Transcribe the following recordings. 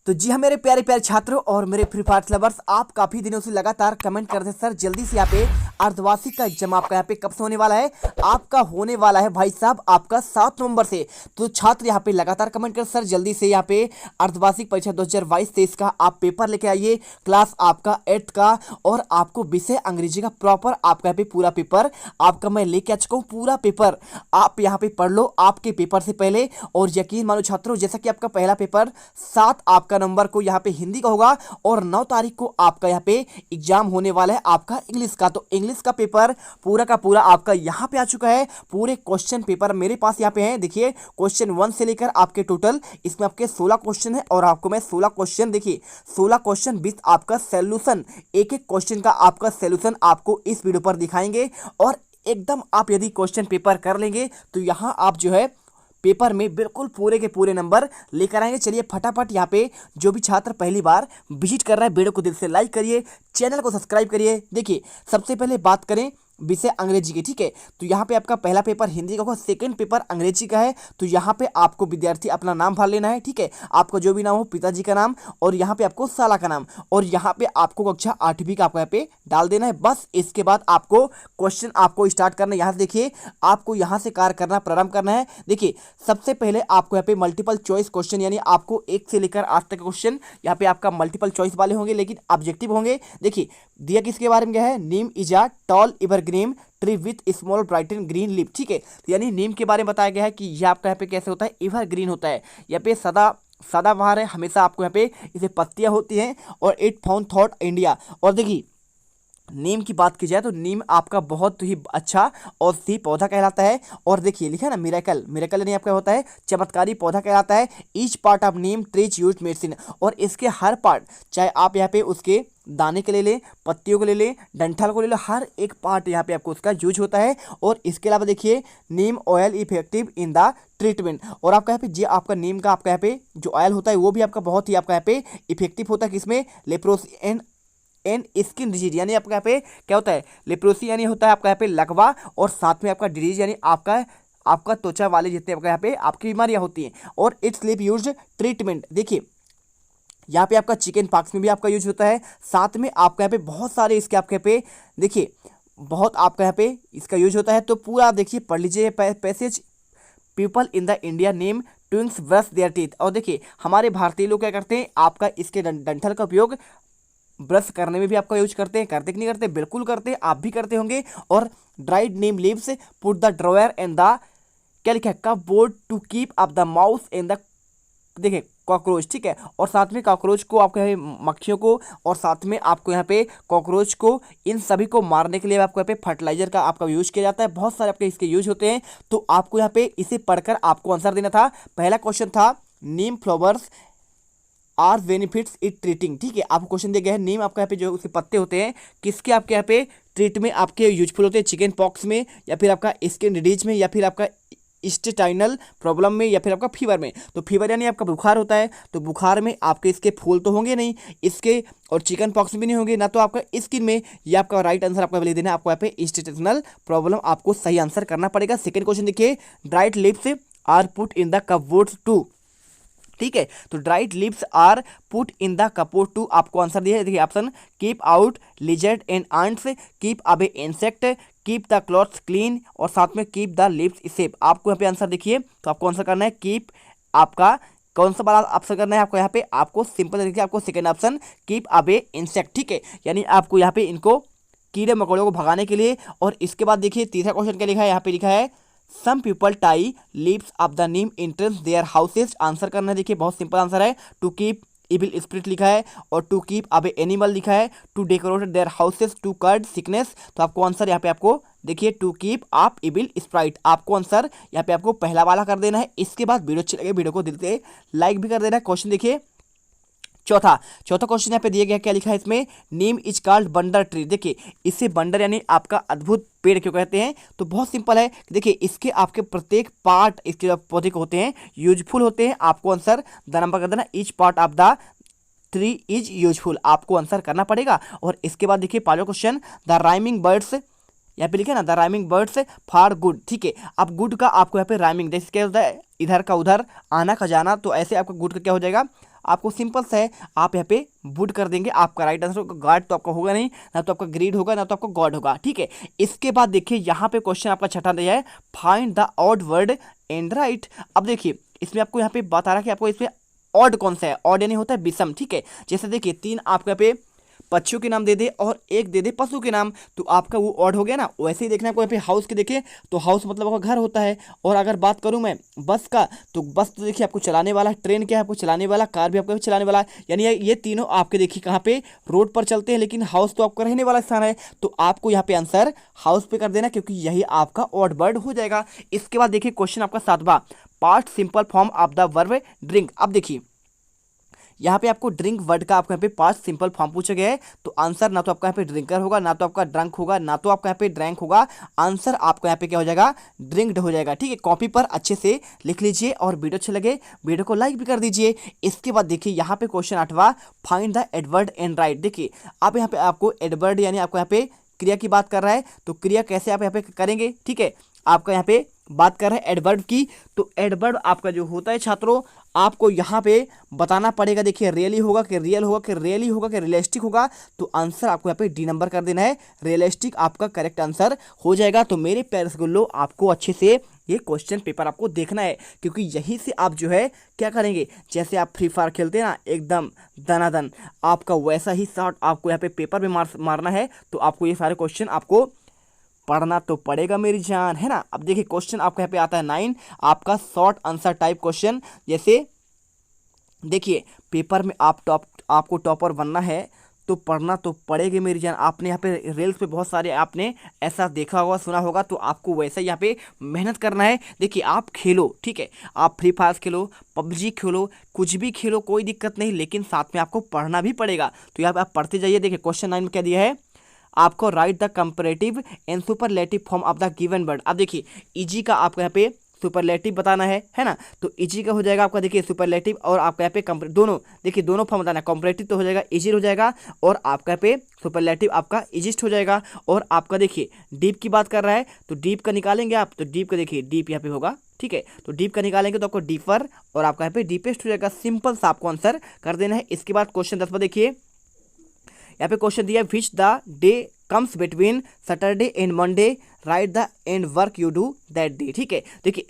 तो जी हाँ मेरे प्यारे प्यारे छात्रों और मेरे फ्री फायर लवर्स, आप काफी दिनों से लगातार कमेंट करते हैं सर जल्दी से यहाँ पे अर्धवार्षिक का एग्जाम आपका यहाँ पे कब से होने वाला है। आपका होने वाला है भाई साहब आपका 7 नवंबर से। तो छात्र यहाँ पे लगातार कमेंट कर सर जल्दी से यहाँ पे अर्धवार्षिक परीक्षा 2022-23 का आप पेपर लेके आइए, क्लास आपका 8th का, और आपको विषय अंग्रेजी का प्रॉपर आपका यहाँ पे पूरा पेपर आपका मैं लेके आ चुका हूँ। पूरा पेपर आप यहाँ पे पढ़ लो आपके पेपर से पहले। और यकीन मानो छात्रों, जैसा कि आपका पहला पेपर 7 आपका नंबर को यहाँ पे हिंदी का होगा और 9 तारीख को आपका यहाँ पे एग्जाम होने वाला है आपका इंग्लिश का। तो इंग्लिश का पेपर पूरा का पूरा आपका यहाँ पे आ चुका है। पूरे क्वेश्चन पेपर मेरे पास यहाँ पे है। देखिए क्वेश्चन 1 से लेकर आपके टोटल इसमें आपके 16 क्वेश्चन है और आपको मैं 16 क्वेश्चन, देखिए 16 क्वेश्चन विथ आपका सॉल्यूशन, एक एक क्वेश्चन का आपका सॉल्यूशन आपको इस वीडियो पर दिखाएंगे। और एकदम आप यदि क्वेश्चन पेपर कर लेंगे तो यहाँ आप जो है पेपर में बिल्कुल पूरे के पूरे नंबर लेकर आएंगे। चलिए फटाफट यहाँ पे जो भी छात्र पहली बार विजिट कर रहा है वीडियो को दिल से लाइक करिए, चैनल को सब्सक्राइब करिए। देखिए सबसे पहले बात करें विषय अंग्रेजी की, ठीक है। तो यहाँ पे आपका पहला पेपर हिंदी का होगा, सेकंड पेपर अंग्रेजी का है। तो यहाँ पे आपको विद्यार्थी अपना नाम भर लेना है, ठीक है। आपका जो भी नाम हो, पिताजी का नाम और यहाँ पे आपको साला का नाम, और यहाँ पे आपको कक्षा 8वीं का आपको यहाँ पे डाल देना है। बस इसके बाद आपको क्वेश्चन आपको स्टार्ट करना है। यहाँ से देखिए आपको यहाँ से कार्य करना प्रारंभ करना है। देखिए सबसे पहले आपको यहाँ पे मल्टीपल चॉइस क्वेश्चन, यानी आपको 1 से लेकर 8 तक क्वेश्चन यहाँ पे आपका मल्टीपल चॉइस वाले होंगे, लेकिन ऑब्जेक्टिव होंगे। देखिए दिया किसके बारे में गया है, neem is a tall evergreen tree with small bright and green leaf, ठीक है। यानी नीम के बारे में बताया गया है कि यह आपका यहाँ पे कैसे होता है, एवरग्रीन होता है। यहाँ पे सदाबहार है, हमेशा आपको यहाँ पे इसे पत्तियां होती हैं। और इट फाउंड थॉट इंडिया। और देखिए नीम की बात की जाए तो नीम आपका बहुत ही अच्छा औषधि पौधा कहलाता है। और देखिए लिखा है ना मिरेकल, मिरेकल यानी आपका होता है चमत्कारी पौधा कहलाता है। Each part of Neem trees use medicine, और इसके हर पार्ट, चाहे आप यहाँ पे उसके दाने के ले लें, पत्तियों को ले लें, डंठल को ले लो, हर एक पार्ट यहाँ पे आपको उसका यूज होता है। और इसके अलावा देखिए neem oil effective in the treatment, और आपका यहाँ पे जो आपका नीम का आपका यहाँ पे जो ऑयल होता है वो भी आपका बहुत ही आपका यहाँ पे इफेक्टिव होता है। किसमें, लेप्रोसी एंड स्किन डिजीज, यानी आपका यहाँ पे क्या होता है, लेप्रोसी यानी होता है आपका यहाँ पे लकवा, और साथ में आपका डिजीज यानी आपका त्वचा वाले जितने आपका यहाँ पे आपकी बीमारियां होती हैं। और इट्स लिप यूज ट्रीटमेंट, देखिए यहाँ पे आपका चिकन पॉक्स में भी आपका यूज होता है। साथ में आपका यहाँ पे बहुत सारे इसके आपके यहाँ पे देखिए बहुत आपका यहाँ पे इसका यूज होता है। तो पूरा देखिए पढ़ लीजिए passage. People in the India name twigs brush their teeth, और देखिए हमारे भारतीय लोग क्या करते हैं, आपका इसके डंठल का उपयोग ब्रश करने में भी आपका यूज करते हैं। करते कि नहीं करते, बिल्कुल करते हैं, आप भी करते होंगे। और dried neem leaves put the drawer and the क्या लिखा है, cupboard to keep up the mouse and the, देखिए कॉकरोच, ठीक है। और साथ में कॉकरोच को आपको यहाँ पे मक्खियों को, और साथ में आपको यहाँ पे कॉकरोच को, इन सभी को मारने के लिए आपको यहाँ पे फर्टिलाइजर का आपका यूज किया जाता है। बहुत सारे आपके इसके यूज होते हैं। तो आपको यहाँ पे इसे पढ़कर आपको आंसर देना था। पहला क्वेश्चन था neem flowers are benefits it treating, ठीक है। आपको क्वेश्चन दिया गया है नीम आपका यहाँ पे जो उसके पत्ते होते हैं किसके आपके यहाँ पे ट्रीट में आपके यूजफुल होते हैं, चिकन पॉक्स में, या फिर आपका स्किन डिजीज में, या फिर आपका इंटेस्टाइनल प्रॉब्लम में, या फिर आपका फीवर में। तो फीवर यानी आपका बुखार होता है, तो बुखार में आपके इसके फूल तो होंगे नहीं इसके, और चिकन पॉक्स भी नहीं होंगे ना, तो आपका स्किन में। ये आपका राइट आंसर आपका ले देना है। आपको यहाँ पे इंटेस्टाइनल प्रॉब्लम आपको सही आंसर करना पड़ेगा। सेकंड क्वेश्चन देखिए, dried lips are put in the cupboard to, ठीक है। तो dried lips are put in the cupboard to, आपको आंसर दिया है। देखिए option keep out lizard and ants, keep away insect, keep the clothes clean, और साथ में कीप द लिप्स सेफ। आपको यहाँ पे आंसर देखिए, तो आपको आंसर करना है कीप, आपका कौन सा वाला ऑप्शन करना है आपको यहाँ पे, आपको सिंपल देखिए आपको second option keep away insect, ठीक है। यानी आपको यहाँ पे इनको कीड़े मकोड़ों को भगाने के लिए। और इसके बाद देखिए तीसरा क्वेश्चन क्या लिखा है, यहाँ पे लिखा है some people tie leaves of the neem entrance their houses. Answer करना है, देखिए बहुत सिंपल आंसर है। टू कीप इविल स्पिरिट लिखा है, और टू कीप अवे एनिमल लिखा है, to decorate their houses to cure sickness. तो आपको आंसर यहाँ पे आपको देखिए to keep up evil spirit, आपको आंसर यहाँ पे आपको पहला वाला कर देना है। इसके बाद वीडियो अच्छी लगे वीडियो को दिल से लाइक भी कर देना है। क्वेश्चन देखिए चौथा क्वेश्चन यहाँ पे दिया गया, क्या लिखा है इसमें, नीम इज कॉल्ड बंडर ट्री। देखिए इसे बंडर यानी आपका अद्भुत पेड़ क्यों कहते हैं, तो बहुत सिंपल है। देखिए इसके आपके प्रत्येक पार्ट इसके पौधे के होते हैं यूजफुल होते हैं। आपको आंसर द नंबर कर देना, each part of the tree is useful, आपको आंसर करना पड़ेगा। और इसके बाद देखिए पांचवा क्वेश्चन, द राइमिंग बर्ड्स, यहाँ पे लिखे ना the rhyming birds for good, ठीक है। अब गुड का आपको यहाँ पे राइमिंग जैसे क्या होता है, इधर का उधर, आना खजाना, तो ऐसे आपका गुड का क्या हो जाएगा, आपको सिंपल सा है, आप यहाँ पे वुड कर देंगे, आपका राइट आंसर होगा। गार्ड तो आपका होगा नहीं, ना तो आपका ग्रीड होगा, ना तो आपका गॉड होगा, ठीक है। इसके बाद देखिए यहाँ पे क्वेश्चन आपका छठा दिया है, find the odd word and right. अब देखिए इसमें आपको यहाँ पे बता रहा है कि आपको इसमें ऑड कौन सा है, ऑड यानी होता है विषम, ठीक है। जैसे देखिए 3 आपको यहाँ पे पक्षियों के नाम दे दे और 1 दे दे पशु के नाम, तो आपका वो ऑड हो गया ना। वैसे ही देखना है, कोई यहाँ पे हाउस के देखे तो हाउस मतलब आपका घर होता है। और अगर बात करूं मैं बस का, तो बस तो देखिए आपको चलाने वाला, ट्रेन क्या है आपको चलाने वाला, कार भी आपको चलाने वाला, यानी ये तीनों आपके देखिए कहाँ पे रोड पर चलते हैं, लेकिन हाउस तो आपका रहने वाला स्थान है। तो आपको यहाँ पे आंसर हाउस पे कर देना, क्योंकि यही आपका ऑड वर्ड हो जाएगा। इसके बाद देखिए क्वेश्चन आपका 7वां, past simple form of the verb drink. अब देखिए यहाँ पे आपको ड्रिंक वर्ड का आपको यहाँ पे पास्ट सिंपल फॉर्म पूछा गया है, तो आंसर ना तो आपका यहाँ पे ड्रिंकर होगा, ना तो आपका ड्रंक होगा, ना तो आपका यहाँ पे ड्रैंक होगा। आंसर आपका यहाँ पे क्या हो जाएगा, ड्रिंक्ड हो जाएगा, ठीक है। कॉपी पर अच्छे से लिख लीजिए और वीडियो अच्छे लगे वीडियो को लाइक भी कर दीजिए। इसके बाद देखिए यहाँ पे क्वेश्चन 8वां, find the adverb and write. देखिए आप यहाँ पे आपको एडवर्ड यानी आपको यहाँ पे क्रिया की बात कर रहा है, तो क्रिया कैसे आप यहाँ पे करेंगे, ठीक है। आपका यहाँ पे बात कर रहे हैं एडवर्ब की, तो एडवर्ब आपका जो होता है छात्रों, आपको यहाँ पे बताना पड़ेगा। देखिए रियली होगा कि रियल होगा कि रियली होगा कि रियलिस्टिक होगा, तो आंसर आपको यहाँ पे डी नंबर कर देना है, रियलिस्टिक आपका करेक्ट आंसर हो जाएगा। तो मेरे प्यारे गुल्लो आपको अच्छे से ये क्वेश्चन पेपर आपको देखना है, क्योंकि यहीं से आप जो है क्या करेंगे, जैसे आप फ्री फायर खेलते हैं ना एकदम दनादन, आपका वैसा ही शॉट आपको यहाँ पे पेपर में मारना है। तो आपको ये सारे क्वेश्चन आपको पढ़ना तो पड़ेगा मेरी जान, है ना। अब देखिए क्वेश्चन आपका यहाँ पे आता है 9, आपका शॉर्ट आंसर टाइप क्वेश्चन। जैसे देखिए पेपर में आपको टॉपर बनना है, तो पढ़ना तो पड़ेगा मेरी जान। आपने यहाँ पे रील्स पे बहुत सारे आपने ऐसा देखा होगा सुना होगा, तो आपको वैसा यहाँ पे मेहनत करना है। देखिए आप खेलो, ठीक है, आप फ्री फायर खेलो, पबजी खेलो, कुछ भी खेलो, कोई दिक्कत नहीं, लेकिन साथ में आपको पढ़ना भी पड़ेगा। तो यहाँ पे आप पढ़ते जाइए। देखिए क्वेश्चन 9 में क्या दिया है, आपको right the comparative and superlative form of the given word. अब देखिए इजी का आपको यहाँ पे सुपरलेटिव बताना है ना, तो इजी का हो जाएगा आपका देखिए सुपरलेटिव, और आपका यहाँ पे दोनों देखिए दोनों फॉर्म बताना है। कंपैरेटिव तो हो जाएगा इजी हो जाएगा, और आपका यहाँ पे सुपरलेटिव आपका इजिस्ट हो जाएगा। और आपका देखिए डीप की बात कर रहा है, तो डीप का निकालेंगे आप, तो डीप का देखिए डीप यहाँ पे होगा, ठीक है। तो डीप का निकालेंगे तो आपको डीपर, और आपका यहाँ पे डीपेस्ट हो जाएगा। सिंपल सा आपको आंसर कर देना है। इसके बाद क्वेश्चन 10 पर देखिए यहाँ पे क्वेश्चन दिया है, which the day comes between Saturday and Monday, right the end work you do that day, ठीक है। देखिए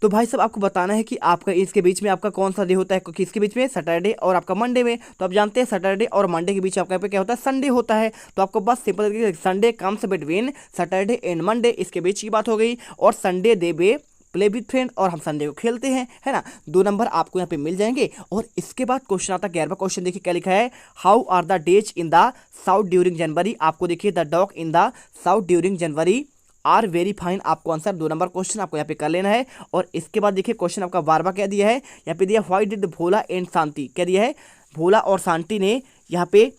तो भाई साहब आपको बताना है कि आपका इसके बीच में आपका कौन सा डे होता है, किसके बीच में, सैटरडे और आपका मंडे में। तो आप जानते हैं सैटरडे और मंडे के बीच आपका यहाँ पे क्या होता है, संडे होता है। तो आपको बस simple Sunday comes between Saturday and Monday, इसके बीच की बात हो गई। और Sunday they be play with friend, और हम संडे को खेलते हैं, है ना। 2 नंबर आपको यहाँ पे मिल जाएंगे। और इसके बाद क्वेश्चन आता है 11वां क्वेश्चन। देखिए क्या लिखा है, how are the days in the south during January. आपको देखिए the dog in the south during January are very fine. आपको आंसर 2 नंबर क्वेश्चन आपको यहाँ पे कर लेना है। और इसके बाद देखिए क्वेश्चन आपका 12वां क्या दिया है, यहाँ पे दिया व्हाई डिड भोला एंड शांति। क्या दिया है, भोला और शांति ने यहाँ पे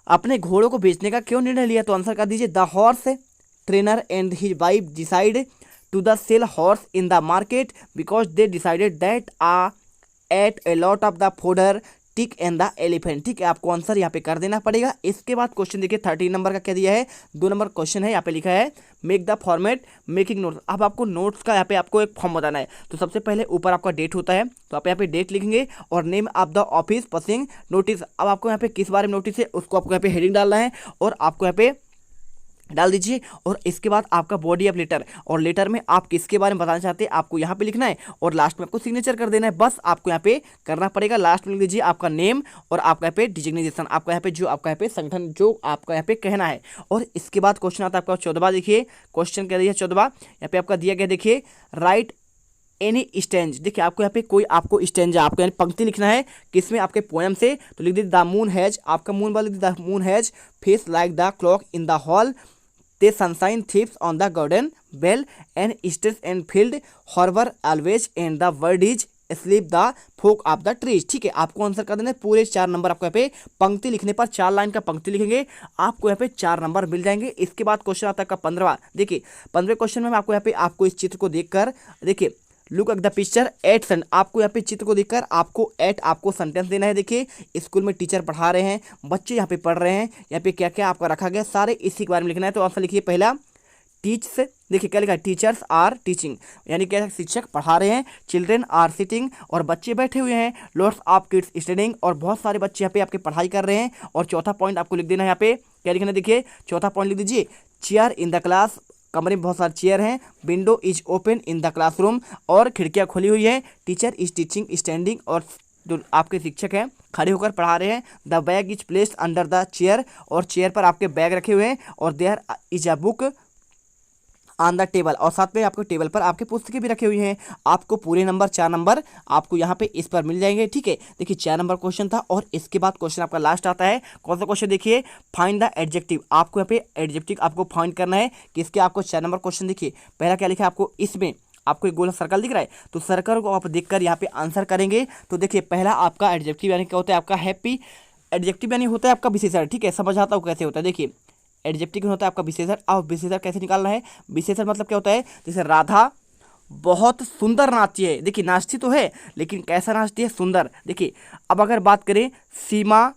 अपने घोड़ों को बेचने का क्यों निर्णय लिया। तो आंसर कर दीजिए, the horse trainer and his wife decide to the sell horse in the market because they decided that ate a lot of the fodder tick and the elephant, ठीक है। आपको आंसर यहाँ पे कर देना पड़ेगा। इसके बाद क्वेश्चन देखिए 13 नंबर का क्या दिया है, 2 नंबर क्वेश्चन है, यहाँ पे लिखा है make the format making notes. अब आपको नोट्स का यहाँ पे आपको एक फॉर्म बताना है। तो सबसे पहले ऊपर आपका डेट होता है, तो आप यहाँ पे डेट लिखेंगे, और name of the office passing notice. अब आपको यहाँ पे किस बारे में नोटिस है उसको आपको यहाँ पे हेडिंग डालना है, और आपको यहाँ पे डाल दीजिए। और इसके बाद आपका बॉडी ऑफ लेटर, और लेटर में आप किसके बारे में बताना चाहते हैं आपको यहाँ पे लिखना है, और लास्ट में आपको सिग्नेचर कर देना है। बस आपको यहाँ पे करना पड़ेगा। लास्ट में लिख दीजिए आपका नेम, और आपका यहाँ पे डिजिग्नेशन, आपका यहाँ पे जो आपका यहाँ पे संगठन जो आपका यहाँ पे कहना है। और इसके बाद क्वेश्चन आता है आपका 14वां। देखिए क्वेश्चन क्या दिया 14वां, यहाँ पे आपका दिया गया, देखिए राइट एनी स्टेंज। देखिए आपको यहाँ पे कोई आपको स्टेंज आपको यानी पंक्ति लिखना है, किसमें, आपके पोएम से। तो लिख दीजिए द मून हैज, आपका मून वाला the moon has face like the clock in the hall, The sunshine thieves on the garden bell and streets and field harbor always and the word is asleep the folk of the trees, ठीक है। आपको answer कर देना है। पूरे 4 number आपको यहाँ पे पंक्ति लिखने पर 4 लाइन का पंक्ति लिखेंगे, आपको यहाँ पे 4 नंबर मिल जाएंगे। इसके बाद क्वेश्चन आता है आपका 15वां। देखिए 15वें क्वेश्चन में आपको यहाँ पे आपको इस चित्र को देखकर, देखिए look at the picture at sun, आपको यहाँ पे चित्र को देखकर आपको एट आपको सेंटेंस देना है। देखिए स्कूल में टीचर पढ़ा रहे हैं, बच्चे यहाँ पे पढ़ रहे हैं, यहाँ पे क्या क्या आपका रखा गया सारे इसी के बारे में लिखना है। तो आंसर लिखिए पहला टीच देखिए क्या लिखा है, टीचर्स आर टीचिंग, यानी क्या है, शिक्षक पढ़ा रहे हैं। चिल्ड्रेन आर सिटिंग, और बच्चे बैठे हुए हैं। लॉट्स ऑफ किड्स स्टडिंग, और बहुत सारे बच्चे यहाँ पे आपके पढ़ाई कर रहे हैं। और चौथा पॉइंट आपको लिख देना है यहाँ पे, क्या लिखना है देखिए, चौथा पॉइंट लिख दीजिए, चेयर इन द क्लास, कमरे में बहुत सारे चेयर हैं। Window is open in the classroom, और खिड़कियाँ खुली हुई हैं। टीचर इज टीचिंग स्टैंडिंग, और जो आपके शिक्षक हैं खड़े होकर पढ़ा रहे हैं। The bag is placed under the chair, और चेयर पर आपके बैग रखे हुए हैं। और there is a book on the table, और साथ में आपको टेबल पर आपके पुस्तकें भी रखे हुए हैं। आपको पूरे नंबर 4 नंबर आपको यहाँ पे इस पर मिल जाएंगे, ठीक है। देखिए 4 नंबर क्वेश्चन था, और इसके बाद क्वेश्चन आपका लास्ट आता है। कौन सा क्वेश्चन देखिए, फाइंड द एडजेक्टिव। आपको यहाँ पे एडजेक्टिव आपको फाइंड करना है, किसके आपको 4 नंबर क्वेश्चन। देखिए पहला क्या लिखा है आपको, इसमें आपको एक गोला सर्कल दिख रहा है, तो सर्कल को आप देखकर यहाँ पे आंसर करेंगे। तो देखिए पहला आपका एडजेक्टिव यानी क्या होता है, आपका हैप्पी। एडजेक्टिव यानी होता है आपका विशेषण, ठीक है, समझ आता हूँ कैसे होता है। देखिए एडजेक्टिव होता है आपका विशेषण। अब विशेषण कैसे निकालना है, विशेषण मतलब क्या होता है, जैसे राधा बहुत सुंदर नाचती है। देखिए नाचती तो है, लेकिन कैसा नाचती है, सुंदर। देखिए अब अगर बात करें, सीमा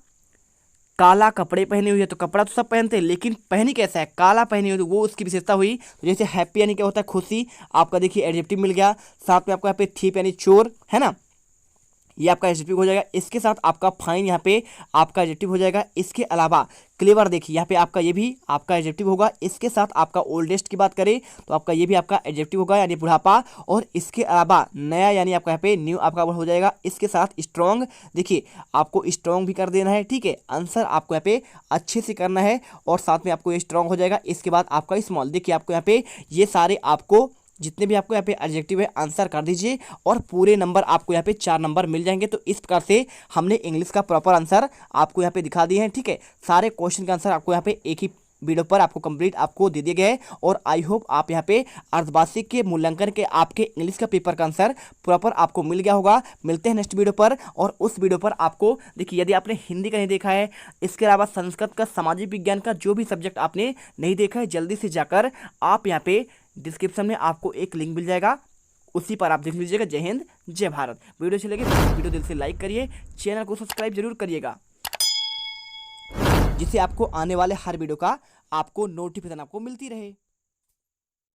काला कपड़े पहने हुई है, तो कपड़ा तो सब पहनते हैं, लेकिन पहनी कैसा है, काला पहनी हुई, तो वो उसकी विशेषता हुई। तो जैसे हैप्पी यानी क्या होता है, खुशी, आपका देखिए एडजेक्टिव मिल गया। साथ में आपको यहाँ पे थीप यानी चोर, है ना, ये आपका एडजेक्टिव हो जाएगा। इसके साथ आपका फाइन यहाँ पे आपका एडजेक्टिव हो जाएगा। इसके अलावा क्लेवर, देखिए यहाँ पे आपका ये भी आपका एडजेक्टिव होगा। इसके साथ आपका ओल्डेस्ट की बात करें तो आपका ये भी आपका एडजेक्टिव होगा, यानी बुढ़ापा। और इसके अलावा नया यानी आपका यहाँ पे न्यू आपका हो जाएगा। इसके साथ स्ट्रॉन्ग, देखिए आपको स्ट्रॉन्ग भी कर देना है, ठीक है। आंसर आपको यहाँ पे अच्छे से करना है, और साथ में आपको ये स्ट्रॉन्ग हो जाएगा। इसके बाद आपका स्मॉल, देखिए आपको यहाँ पे ये सारे आपको जितने भी आपको यहाँ पे एडजेक्टिव है आंसर कर दीजिए, और पूरे नंबर आपको यहाँ पे 4 नंबर मिल जाएंगे। तो इस प्रकार से हमने इंग्लिश का प्रॉपर आंसर आपको यहाँ पे दिखा दिए हैं, ठीक है। सारे क्वेश्चन का आंसर आपको यहाँ पे एक ही वीडियो पर आपको कंप्लीट आपको दे दिए गए हैं। और आई होप आप यहाँ पे अर्धवार्षिक के मूल्यांकन के आपके इंग्लिश का पेपर का आंसर प्रॉपर आपको मिल गया होगा। मिलते हैं नेक्स्ट वीडियो पर, और उस वीडियो पर आपको देखिए, यदि आपने हिंदी का नहीं देखा है, इसके अलावा संस्कृत का, सामाजिक विज्ञान का जो भी सब्जेक्ट आपने नहीं देखा है, जल्दी से जाकर आप यहाँ पे डिस्क्रिप्शन में आपको एक लिंक मिल जाएगा, उसी पर आप देख लीजिएगा। जय हिंद जय भारत। वीडियो अच्छी लगी वीडियो दिल से लाइक करिए, चैनल को सब्सक्राइब जरूर करिएगा, जिससे आपको आने वाले हर वीडियो का आपको नोटिफिकेशन आपको मिलती रहे।